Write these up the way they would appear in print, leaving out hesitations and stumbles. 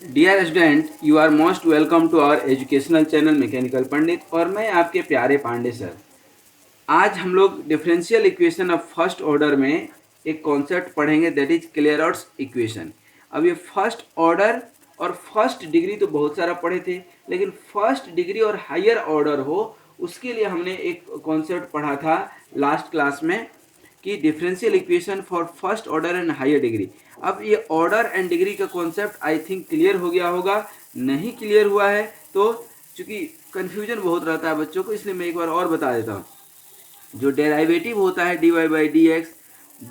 Dear student, you are most welcome to our educational channel mechanical Pandit और मैं आपके प्यारे पांडे सर। आज हम लोग differential equation of first order में एक कॉन्सेप्ट पढ़ेंगे, दैट इज क्लेयर्स इक्वेशन। अब ये फर्स्ट ऑर्डर और फर्स्ट डिग्री तो बहुत सारा पढ़े थे, लेकिन फर्स्ट डिग्री और हायर ऑर्डर हो उसके लिए हमने एक कॉन्सेप्ट पढ़ा था लास्ट क्लास में कि differential equation for first order and higher degree. अब ये ऑर्डर एंड डिग्री का कॉन्सेप्ट आई थिंक क्लियर हो गया होगा। नहीं क्लियर हुआ है तो चूंकि कन्फ्यूजन बहुत रहता है बच्चों को, इसलिए मैं एक बार और बता देता हूँ। जो डेराइवेटिव होता है D Y by D X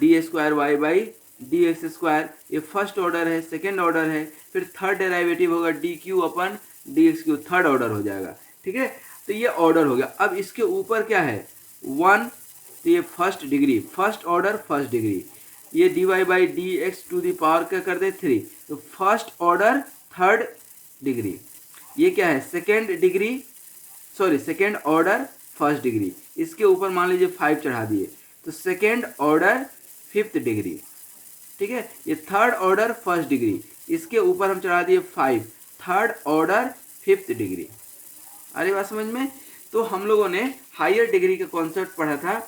D square Y by D X square, ये फर्स्ट ऑर्डर है, सेकेंड ऑर्डर है। फिर थर्ड डेराइवेटिव होगा D cube upon D X cube, third order हो जाएगा। ठीक है, तो ये ऑर्डर हो गया। अब इसके ऊपर क्या है, वन, तो ये first degree, first order first degree. ये D Y by D X to the power क्या कर दे, थ्री, तो फर्स्ट ऑर्डर थर्ड डिग्री। ये क्या है, second degree, sorry second order first degree. इसके ऊपर मान लीजिए 5 चढ़ा दिए तो सेकेंड ऑर्डर फिफ्थ डिग्री। ठीक है, ये थर्ड ऑर्डर फर्स्ट डिग्री, इसके ऊपर हम चढ़ा दिए 5, थर्ड ऑर्डर फिफ्थ डिग्री। अरे बात समझ में। तो हम लोगों ने हायर डिग्री का कॉन्सेप्ट पढ़ा था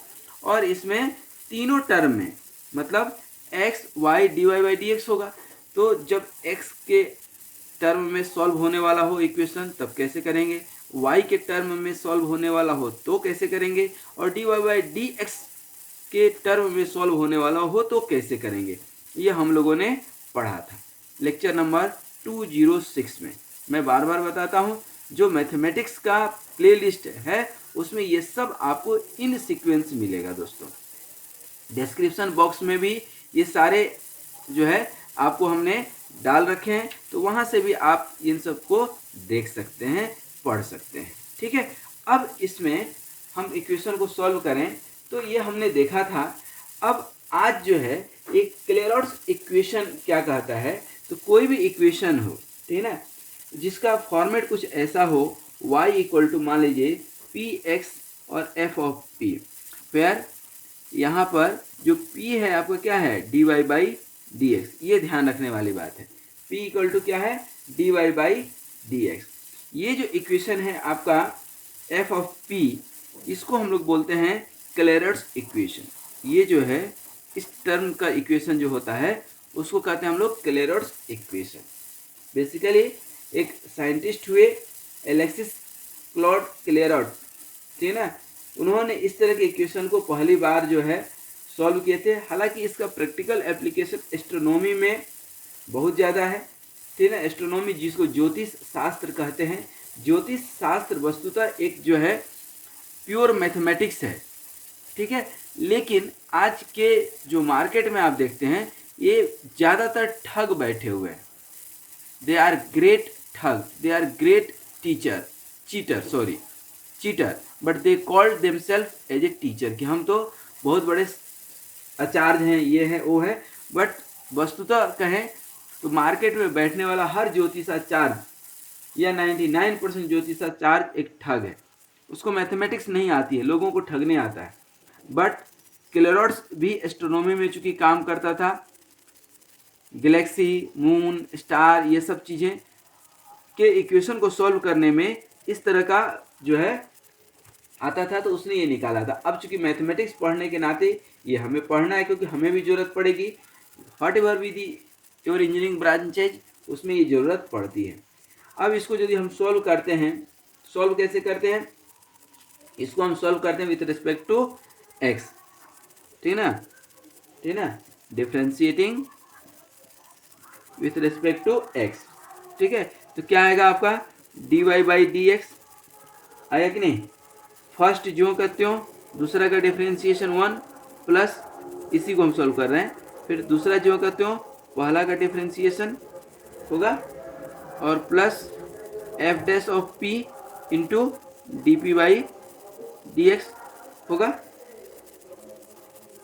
और इसमें तीनों टर्म में मतलब x y d Y by D x होगा। तो जब एक्स के टर्म में सॉल्व होने वाला हो इक्वेशन तब कैसे करेंगे, वाई के टर्म में सॉल्व होने वाला हो तो कैसे करेंगे, और d Y by D x के टर्म में सॉल्व होने वाला हो तो कैसे करेंगे। ये हम लोगों ने पढ़ा था लेक्चर नंबर 206 में। मैं बार बार बताता हूँ, जो मैथमेटिक्स का प्लेलिस्ट है उसमें ये सब आपको इन सीक्वेंस मिलेगा दोस्तों। डिस्क्रिप्शन बॉक्स में भी ये सारे जो है आपको हमने डाल रखे हैं, तो वहाँ से भी आप इन सब को देख सकते हैं, पढ़ सकते हैं। ठीक है, अब इसमें हम इक्वेशन को सॉल्व करें तो ये हमने देखा था। अब आज जो है एक क्लेयर्स इक्वेशन क्या कहता है, तो कोई भी इक्वेशन हो, ठीक है ना, जिसका फॉर्मेट कुछ ऐसा हो, y इक्वल टू मान लीजिए पी एक्स और एफ ऑफ पी, वेयर यहाँ पर जो p है आपका क्या है, D Y by D x. ये ध्यान रखने वाली बात है, p इक्वल टू क्या है, D Y by D x. ये जो इक्वेशन है आपका f ऑफ p, इसको हम लोग बोलते हैं क्लेयर्स इक्वेशन। ये जो है इस टर्म का इक्वेशन जो होता है उसको कहते हैं हम लोग क्लेयर्स इक्वेशन। बेसिकली एक साइंटिस्ट हुए एलेक्सिस क्लॉड क्लेयर्स, ठीक है ना, उन्होंने इस तरह के इक्वेशन को पहली बार जो है सॉल्व किए थे। हालांकि इसका प्रैक्टिकल एप्लीकेशन एस्ट्रोनॉमी में बहुत ज़्यादा है, ठीक है ना। एस्ट्रोनॉमी जिसको ज्योतिष शास्त्र कहते हैं, ज्योतिष शास्त्र वस्तुतः एक जो है प्योर मैथमेटिक्स है, ठीक है। लेकिन आज के जो मार्केट में आप देखते हैं ये ज़्यादातर ठग बैठे हुए हैं। दे आर ग्रेट ठग, they are great teacher, cheater, but they called themselves as a teacher, कि हम तो बहुत बड़े आचार्य हैं, ये है वो है, बट वस्तुतः कहें तो मार्केट में बैठने वाला हर ज्योतिषाचार्य या 99% ज्योतिषाचार्य एक ठग है। उसको मैथमेटिक्स नहीं आती है, लोगों को ठगने आता है। बट क्लेयर्स भी एस्ट्रोनॉमी में चूंकि काम करता था, गैलेक्सी, मून, स्टार, ये सब चीज़ें के इक्वेशन को सॉल्व करने में इस तरह का जो है आता था, तो उसने ये निकाला था। अब चूंकि मैथमेटिक्स पढ़ने के नाते ये हमें पढ़ना है, क्योंकि हमें भी ज़रूरत पड़ेगी। व्हाट एवर भी दी योर इंजीनियरिंग ब्रांचेज, उसमें ये ज़रूरत पड़ती है। अब इसको यदि हम सॉल्व करते हैं, सॉल्व कैसे करते हैं, इसको हम सॉल्व करते हैं विथ रिस्पेक्ट टू एक्स, ठीक है ना, differentiating with respect to x. ठीक है, तो क्या आएगा आपका d Y by D x, आया कि नहीं। फर्स्ट जो करते हो, दूसरा का डिफ्रेंशिएशन 1 प्लस, इसी को हम सॉल्व कर रहे हैं। फिर दूसरा जो करते हो, पहला का डिफ्रेंशिएशन होगा और plus f dash of P into D p by D x होगा।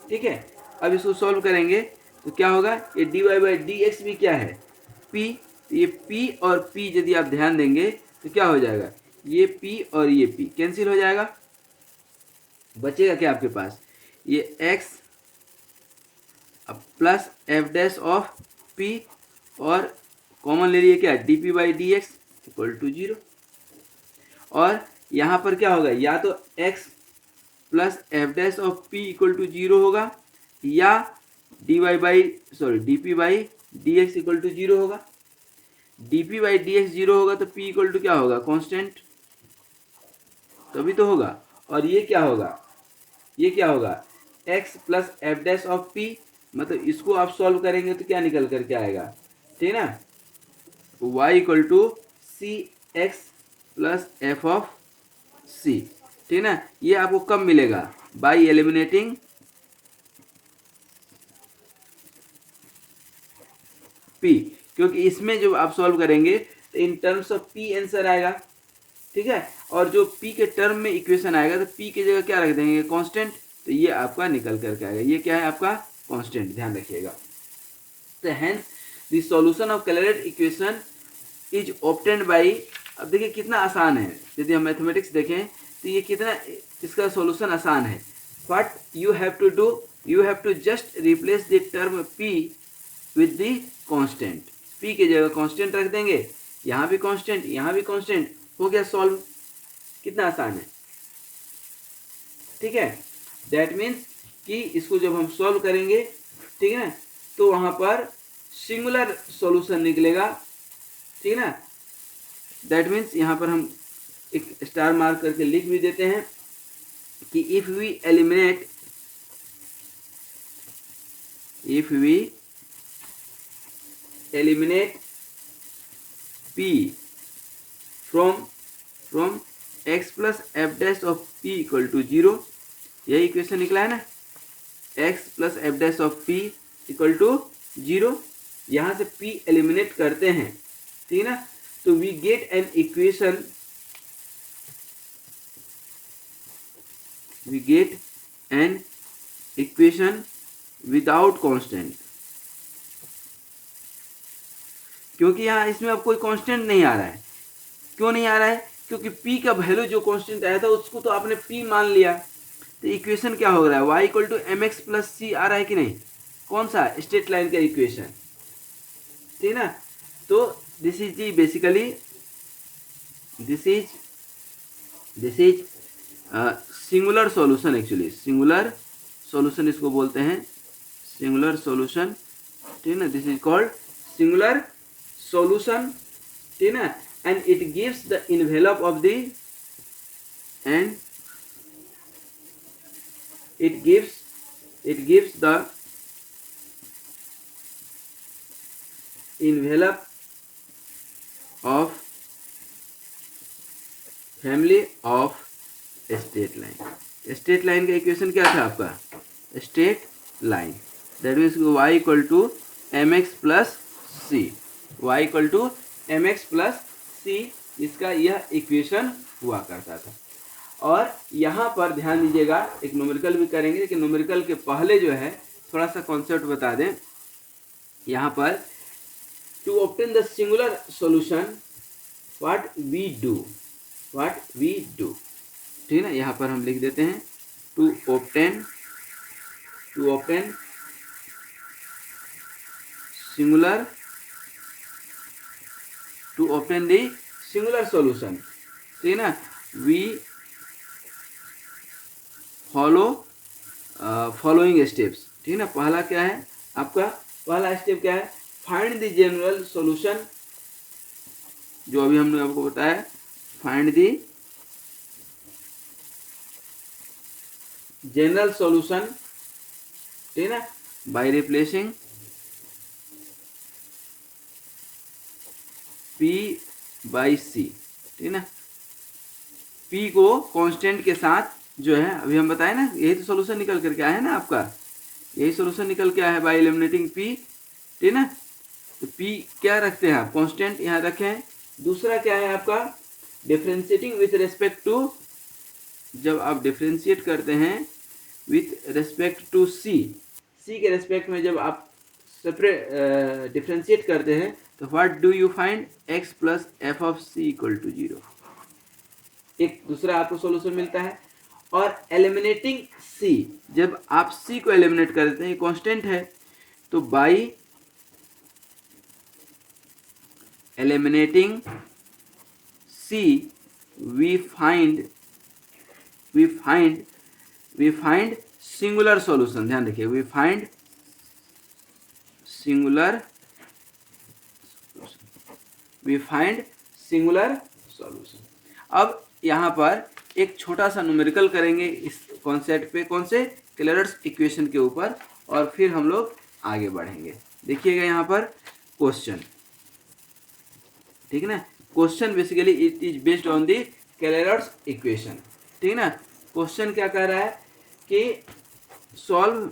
ठीक है, अब इसको सॉल्व करेंगे तो क्या होगा, ये D Y by D x भी क्या है, पी, तो ये पी और पी यदि आप ध्यान देंगे तो क्या हो जाएगा, ये पी और ये पी कैंसिल हो जाएगा। बचेगा क्या आपके पास, ये एक्स अब plus f dash of p और कॉमन कॉमन ले लिए क्या, d p by D x equal to 0। और यहाँ पर क्या होगा, या तो x plus f dash of p equal to 0 होगा, या d p by D x equal to 0 होगा। D p by D x 0 होगा तो p इक्वल टू क्या होगा, कांस्टेंट, तभी तो होगा। और ये क्या होगा, ये क्या होगा, x plus f dash of p, मतलब इसको आप सॉल्व करेंगे तो क्या निकल करके आएगा, ठीक है ना, y equal to C X plus F of C, ठीक है ना। ये आपको कब मिलेगा, बाई एलिमिनेटिंग p, क्योंकि इसमें जो आप सॉल्व करेंगे तो इन टर्म्स ऑफ p आंसर आएगा, ठीक है। और जो p के टर्म में इक्वेशन आएगा तो p की जगह क्या रख देंगे, कांस्टेंट, तो ये आपका निकल करके आएगा, ये क्या है आपका कांस्टेंट, ध्यान रखिएगा। तो hence the solution of calculated equation is obtained by, अब देखिए कितना आसान है, यदि हम मैथमेटिक्स देखें तो ये कितना, इसका सॉल्यूशन आसान है। What you have to do, you have to just replace the term p with the constant, p की जगह कांस्टेंट रख देंगे, यहाँ भी कांस्टेंट, यहाँ भी कांस्टेंट, हो गया सॉल्व, कितना आसान है, ठीक है। दैट मीन्स कि इसको जब हम सॉल्व करेंगे, ठीक है ना, तो वहाँ पर सिंगुलर सॉल्यूशन निकलेगा, ठीक है ना। दैट मीन्स यहाँ पर हम एक स्टार मार्क करके लिख भी देते हैं कि if we eliminate p from x plus f dash of p equal to 0, यही इक्वेशन निकला है ना, x plus f dash of p equal to 0, यहाँ से p एलिमिनेट करते हैं, ठीक है ना, तो we get an equation, without constant, क्योंकि यहाँ इसमें अब कोई कांस्टेंट नहीं आ रहा है। क्यों नहीं आ रहा है, क्योंकि p का वैल्यू जो कांस्टेंट आया था उसको तो आपने p मान लिया, तो इक्वेशन क्या हो रहा है, y equal to M x plus C आ रहा है कि नहीं, कौन सा, स्ट्रेट लाइन का इक्वेशन, ठीक है ना। तो this is the basically this is singular solution, actually singular solution इसको बोलते हैं, सिंगुलर सॉल्यूशन, ठीक है ना, this is called singular solution, ठीक है ना, and it gives the envelope of the, and it gives the envelope of family of straight line। Straight line का इक्वेशन क्या था आपका, straight line, that means y equal to M x plus c, y equal to M x plus सी, इसका यह equation हुआ करता था। और यहाँ पर ध्यान दीजिएगा, एक न्यूमेरिकल भी करेंगे, लेकिन न्यूमेरिकल के पहले जो है थोड़ा सा कॉन्सेप्ट बता दें। यहाँ पर to obtain the singular solution what we do, ठीक है ना, यहाँ पर हम लिख देते हैं to obtain singular, to obtain the singular solution, ठीक है ना, वी फॉलोइंग स्टेप्स, ठीक है ना। पहला क्या है आपका, पहला स्टेप क्या है, फाइंड द जनरल सॉल्यूशन, जो अभी हमने आपको बताया, फाइंड द जनरल सॉल्यूशन, ठीक है ना, बाय रिप्लेसिंग p बाई सी, ठीक है ना, p को कांस्टेंट के साथ जो है अभी हम बताए ना, यही तो सॉल्यूशन निकल करके आया है ना आपका, यही सॉल्यूशन निकल के आया है बाय एलिमिनेटिंग p, ठीक है ना। तो p क्या रखते हैं आप, कांस्टेंट यहाँ रखे हैं। दूसरा क्या है आपका, डिफरेंशिएटिंग विथ रेस्पेक्ट टू, जब आप डिफरेंशिएट करते हैं विथ रेस्पेक्ट टू c के रेस्पेक्ट में जब आप सेपरेट डिफरेंशिएट करते हैं तो what do you find, x plus F of c equal to 0, एक दूसरा आपको सॉल्यूशन मिलता है। और एलिमिनेटिंग c, जब आप c को एलिमिनेट करते हैं, कांस्टेंट है, तो by eliminating C, we find singular solution. ध्यान रखिए, we find सिंगुलर सॉल्यूशन। अब यहाँ पर एक छोटा सा न्यूमेरिकल करेंगे इस कॉन्सेप्ट पे, कौन से, केलर्स इक्वेशन के ऊपर, और फिर हम लोग आगे बढ़ेंगे। देखिएगा यहाँ पर क्वेश्चन, ठीक है ना। Question basically it is based on the Clairaut's equation, ठीक है ना। क्वेश्चन क्या कह रहा है कि solve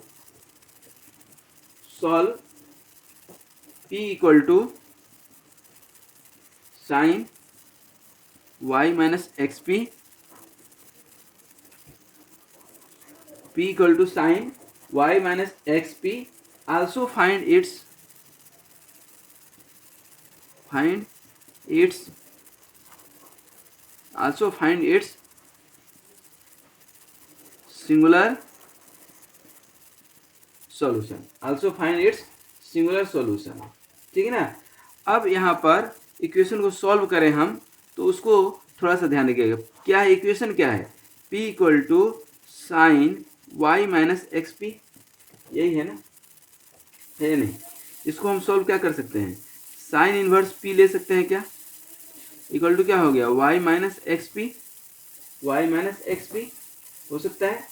P equal to sine y minus x p, P equal to sine y minus x p, also find its singular solution, ठीक है ना। अब यहाँ पर इक्वेशन को सॉल्व करें हम, तो उसको थोड़ा सा ध्यान रखिएगा। क्या है इक्वेशन, क्या है, P equal to sine y minus x p, यही है ना, है नहीं। इसको हम सॉल्व क्या कर सकते हैं, साइन इनवर्स P ले सकते हैं क्या, इक्वल टू क्या हो गया, y माइनस एक्स पी हो सकता है।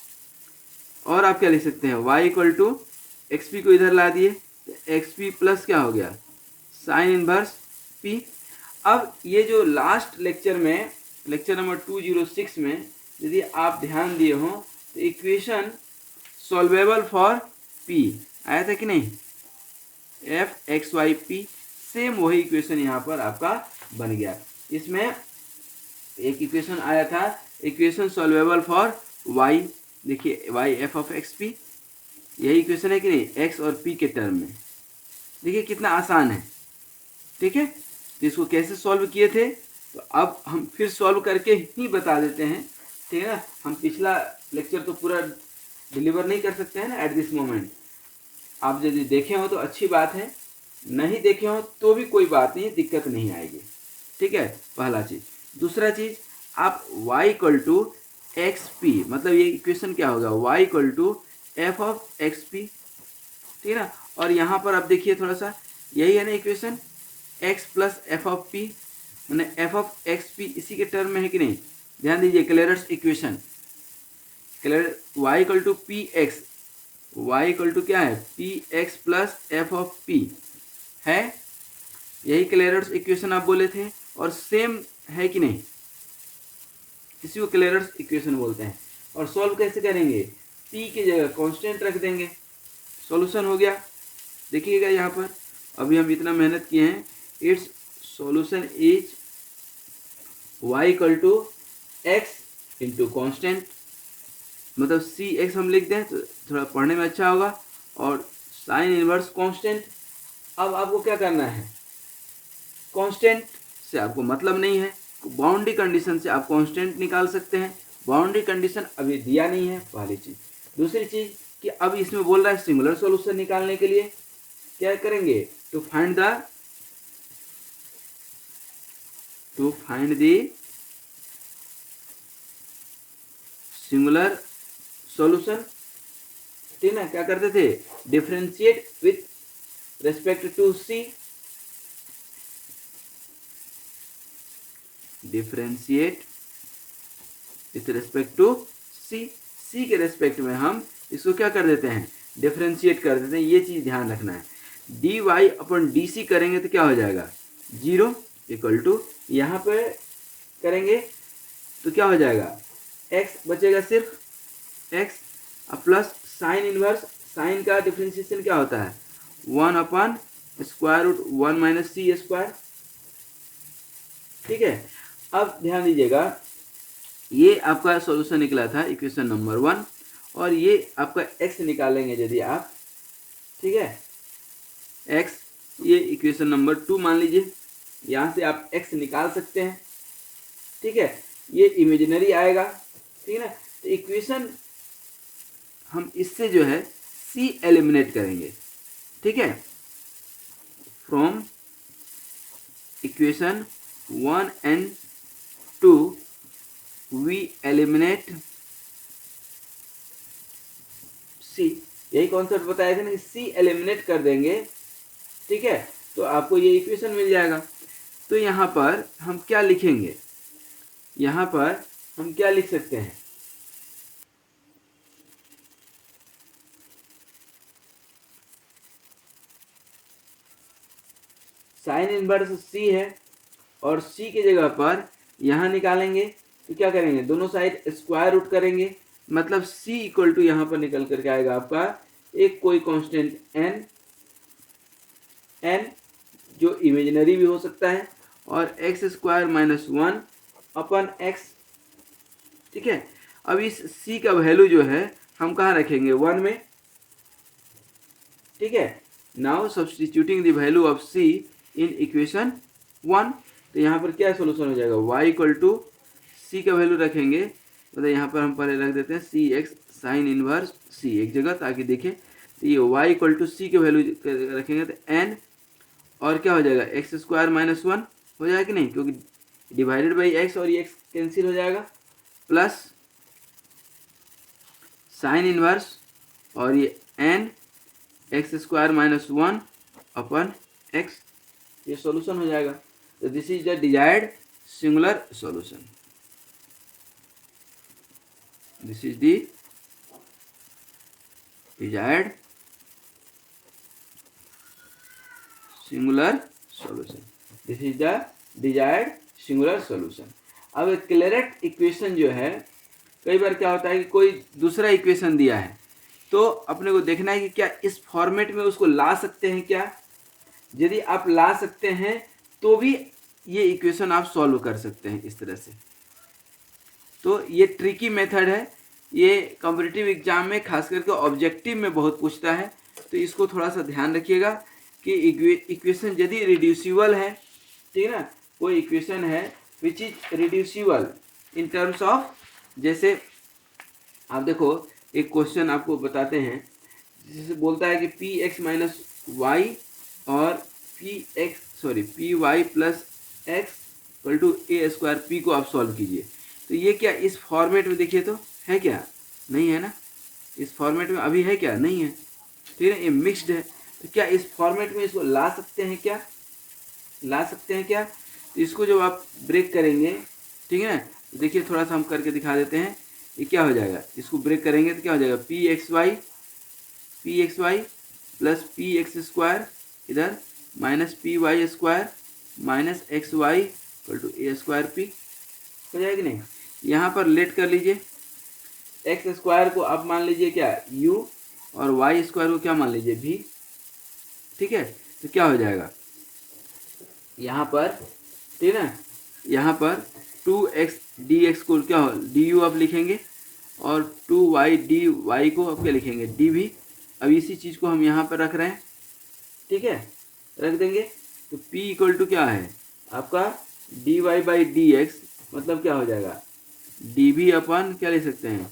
और आप क्या लिख सकते हैं, y equal to x p को इधर ला दिए तो एक्स पी प्लस क्या हो गया, साइन इनवर्स P। अब ये जो लास्ट लेक्चर में, लेक्चर नंबर 206 में यदि आप ध्यान दिए हो तो इक्वेशन सॉल्वेबल फॉर P आया था कि नहीं, f x y p, same वही इक्वेशन यहाँ पर आपका बन गया। इसमें एक इक्वेशन आया था, इक्वेशन सॉल्वेबल फॉर y, देखिए y F of x p, यही इक्वेशन है कि नहीं, x और p के टर्म में। देखिए कितना आसान है, ठीक है। तो इसको कैसे सॉल्व किए थे, तो अब हम फिर सॉल्व करके ही बता देते हैं, ठीक है ना। हम पिछला लेक्चर तो पूरा डिलीवर नहीं कर सकते हैं ना एट दिस मोमेंट। आप यदि देखे हो तो अच्छी बात है, नहीं देखे हो तो भी कोई बात नहीं, दिक्कत नहीं आएगी, ठीक है, पहला चीज़। दूसरा चीज़, आप y equal to x p, मतलब ये इक्वेशन क्या होगा, y equal to f of x p, ठीक है ना। और यहाँ पर आप देखिए थोड़ा सा, यही है ना equation, x plus F of P, मैंने एफ ऑफ एक्स पी इसी के टर्म में है कि नहीं। ध्यान दीजिए, Clairaut's equation, y equal to P X, y equal to क्या है, P X plus F of P है, यही क्लेरर्स इक्वेशन आप बोले थे, और सेम है कि नहीं, इसी को क्लेरर्स इक्वेशन बोलते हैं। और सॉल्व कैसे करेंगे, p की जगह कांस्टेंट रख देंगे, सॉल्यूशन हो गया। देखिएगा यहाँ पर अभी हम इतना मेहनत किए हैं, its solution is y equal to x into constant, मतलब सी एक्स हम लिख दें तो थोड़ा पढ़ने में अच्छा होगा, और साइन इनवर्स कांस्टेंट। अब आपको क्या करना है, कांस्टेंट से आपको मतलब नहीं है, बाउंड्री कंडीशन से आप कांस्टेंट निकाल सकते हैं। बाउंड्री कंडीशन अभी दिया नहीं है, पहली चीज़। दूसरी चीज़ कि अब इसमें बोल रहा है सिंगुलर सॉल्यूशन निकालने के लिए क्या करेंगे, to find the singular solution, ठीक ना। क्या करते थे, differentiate with respect to C, differentiate with respect to C, C के रेस्पेक्ट में हम इसको क्या कर देते हैं, डिफरेंशिएट कर देते हैं। ये चीज़ ध्यान रखना है। डी वाई अपन डी सी करेंगे तो क्या हो जाएगा, 0 इक्वल टू, यहाँ पे करेंगे तो क्या हो जाएगा, x बचेगा सिर्फ x, plus sine inverse, sine का डिफरेंशिएशन क्या होता है, 1 upon square root 1 minus c square, ठीक है। अब ध्यान दीजिएगा, ये आपका सॉल्यूशन निकला था इक्वेशन नंबर 1, और ये आपका x निकालेंगे यदि आप, ठीक है, x, ये इक्वेशन नंबर 2 मान लीजिए, यहाँ से आप x निकाल सकते हैं, ठीक है। ये इमेजिनरी आएगा, ठीक है ना। तो इक्वेशन हम इससे जो है c एलिमिनेट करेंगे, ठीक है, from equation 1 and 2 we eliminate C, यही कॉन्सेप्ट बताया था ना कि सी एलिमिनेट कर देंगे, ठीक है, तो आपको ये इक्वेशन मिल जाएगा। तो यहाँ पर हम क्या लिखेंगे, यहाँ पर हम क्या लिख सकते हैं, साइन इनवर्स सी है और सी की जगह पर यहाँ निकालेंगे तो क्या करेंगे, दोनों साइड स्क्वायर रूट करेंगे, मतलब सी इक्वल टू यहाँ पर निकल करके आएगा आपका एक कोई कांस्टेंट एन, एन जो इमेजिनरी भी हो सकता है, और एक्स स्क्वायर माइनस 1 अपन एक्स, ठीक है। अब इस c का वैल्यू जो है हम कहाँ रखेंगे, 1 में, ठीक है। Now substituting the value of c in equation 1, तो यहाँ पर क्या सोल्यूशन हो जाएगा, y इक्वल टू सी का वैल्यू रखेंगे, मतलब यहाँ पर हम पहले रख देते हैं सी एक्स साइन इनवर्स सी एक जगह ताकि देखें, तो ये y इक्वल टू सी के वैल्यू रखेंगे तो n, और क्या हो जाएगा एक्स स्क्वायर माइनस 1 हो जाएगा कि नहीं, क्योंकि डिवाइडेड बाई एक्स और ये एक्स कैंसिल हो जाएगा, प्लस साइन इनवर्स और ये n एक्स स्क्वायर माइनस 1 अपन एक्स, ये सॉल्यूशन हो जाएगा। तो this is the desired singular solution, this is the desired singular solution, this is the desired singular solution. अब एक क्लेरेट इक्वेशन जो है, कई बार क्या होता है कि कोई दूसरा इक्वेशन दिया है तो अपने को देखना है कि क्या इस फॉर्मेट में उसको ला सकते हैं क्या, यदि आप ला सकते हैं तो भी ये इक्वेशन आप सॉल्व कर सकते हैं इस तरह से। तो ये ट्रिकी मेथड है, ये कॉम्पिटिटिव एग्जाम में खास करके ऑब्जेक्टिव में बहुत पूछता है, तो इसको थोड़ा सा ध्यान रखिएगा कि इक्वेशन यदि रिड्यूसिबल है, ठीक है ना, कोई इक्वेशन है which is reducible in terms of, जैसे आप देखो एक क्वेश्चन आपको बताते हैं, जिसे बोलता है कि पी एक्स माइनस वाई और p y plus x equal to A square p को आप सॉल्व कीजिए। तो ये क्या इस फॉर्मेट में देखिए तो है क्या, नहीं है ना, इस फॉर्मेट में अभी है क्या, नहीं है, ठीक है, ये मिक्स्ड है। तो क्या इस फॉर्मेट में इसको ला सकते हैं क्या, ला सकते हैं क्या, तो इसको जब आप ब्रेक करेंगे, ठीक है ना, देखिए थोड़ा सा हम करके दिखा देते हैं, ये क्या हो जाएगा, इसको ब्रेक करेंगे तो क्या हो जाएगा, P X Y plus P X square इधर minus P Y square minus X Y equal to A square P हो जाएगी नहीं। यहाँ पर लेट कर लीजिए, एक्स स्क्वायर को आप मान लीजिए क्या u और वाई स्क्वायर को क्या मान लीजिए v, ठीक है। तो क्या हो जाएगा यहाँ पर, ठीक है ना, यहाँ पर 2x dx को क्या हो du आप लिखेंगे और 2y dy को आप क्या लिखेंगे dv। अब इसी चीज़ को हम यहाँ पर रख रहे हैं, ठीक है, रख देंगे। तो p इक्वल टू क्या है आपका dy बाई dx, मतलब क्या हो जाएगा dv अपन क्या लिख सकते हैं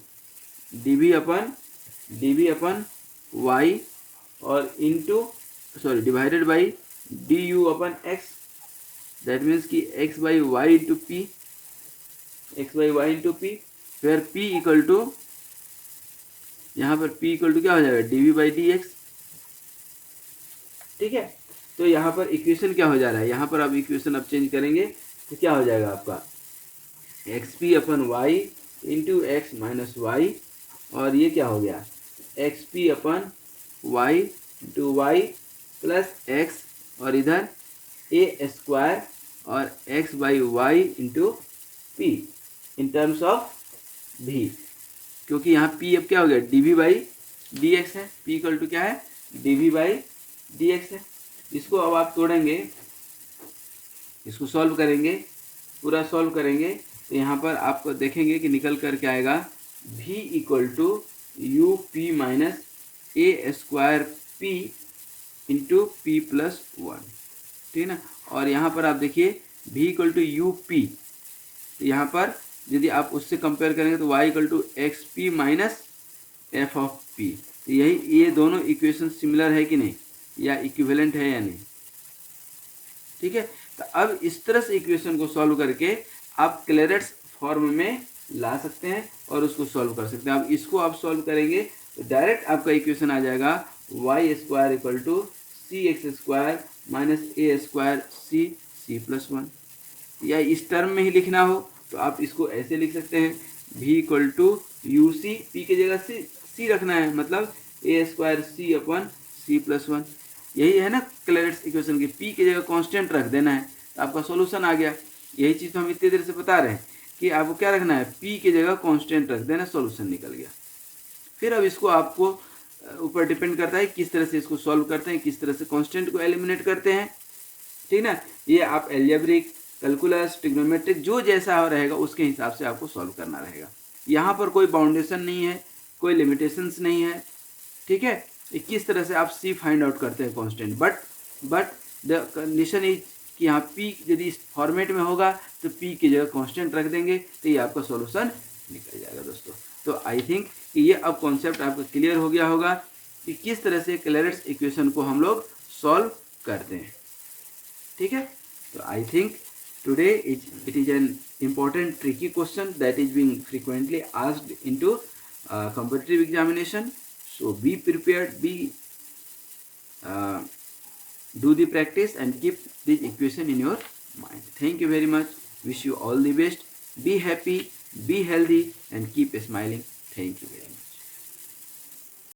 dv अपन y और into divided by du upon x, that means कि x by Y into p, फिर p इक्वल टू यहाँ पर p इक्वल टू क्या हो जाएगा dv बाई dx, ठीक है। तो यहाँ पर इक्वेशन क्या हो जा रहा है, यहाँ पर आप इक्वेशन अब चेंज करेंगे तो क्या हो जाएगा आपका X upon Y into X minus Y, और ये क्या हो गया X upon Y into Y plus X और इधर ए स्क्वायर और X by Y into P in terms of भी, क्योंकि यहाँ पी अब क्या हो गया D V by D X है, पी इक्वल टू क्या है D V by D X है। इसको अब आप तोड़ेंगे, इसको सॉल्व करेंगे, पूरा सॉल्व करेंगे तो यहाँ पर आपको देखेंगे कि निकल कर क्या आएगा v equal to u p minus a square p into p plus 1, ठीक है ना। और यहाँ पर आप देखिए v equal to u p, तो यहाँ पर यदि आप उससे कंपेयर करेंगे तो y equal to x p minus f of p, तो यही ये दोनों इक्वेशन सिमिलर है कि नहीं या इक्विवेलेंट है या नहीं, ठीक है। तो अब इस तरह से इक्वेशन को सॉल्व करके आप क्लेरेट्स फॉर्म में ला सकते हैं और उसको सॉल्व कर सकते हैं। अब इसको आप सॉल्व करेंगे तो डायरेक्ट आपका इक्वेशन आ जाएगा y square equal to C x square minus a square c plus one. या इस टर्म में ही लिखना हो तो आप इसको ऐसे लिख सकते हैं v equal to u c, p की जगह सी रखना है, मतलब a square c upon c plus one. यही है ना क्लेरेट्स इक्वेशन की, p की जगह कांस्टेंट रख देना है तो आपका सॉल्यूशन आ गया। यही चीज़ तो हम इतनी देर से बता रहे हैं कि आपको क्या रखना है, p की जगह कांस्टेंट रख देना, सॉल्यूशन निकल गया। फिर अब इसको आपको ऊपर डिपेंड करता है किस तरह से इसको सॉल्व करते हैं, किस तरह से कांस्टेंट को एलिमिनेट करते हैं, ठीक ना। ये आप एल्जेब्रिक, कैलकुलस, ट्रिग्नोमेट्रिक जो जैसा रहेगा उसके हिसाब से आपको सॉल्व करना रहेगा। यहाँ पर कोई बाउंडेशन नहीं है, कोई लिमिटेशंस नहीं है, ठीक है। किस तरह से आप सी फाइंड आउट करते हैं constant, but the condition is कि यहाँ पी यदि इस फॉर्मेट में होगा तो पी की जगह कांस्टेंट रख देंगे तो ये आपका सॉल्यूशन निकल जाएगा दोस्तों। तो आई थिंक कि ये अब कॉन्सेप्ट आपका क्लियर हो गया होगा कि किस तरह से क्लेरेट्स इक्वेशन को हम लोग सॉल्व करते हैं, ठीक है। तो I think today it is an important tricky question that is being frequently asked into competitive examination. So be prepared, do the practice and keep this equation in your mind. Thank you very much. Wish you all the best. Be happy, be healthy and keep smiling. Thank you very much.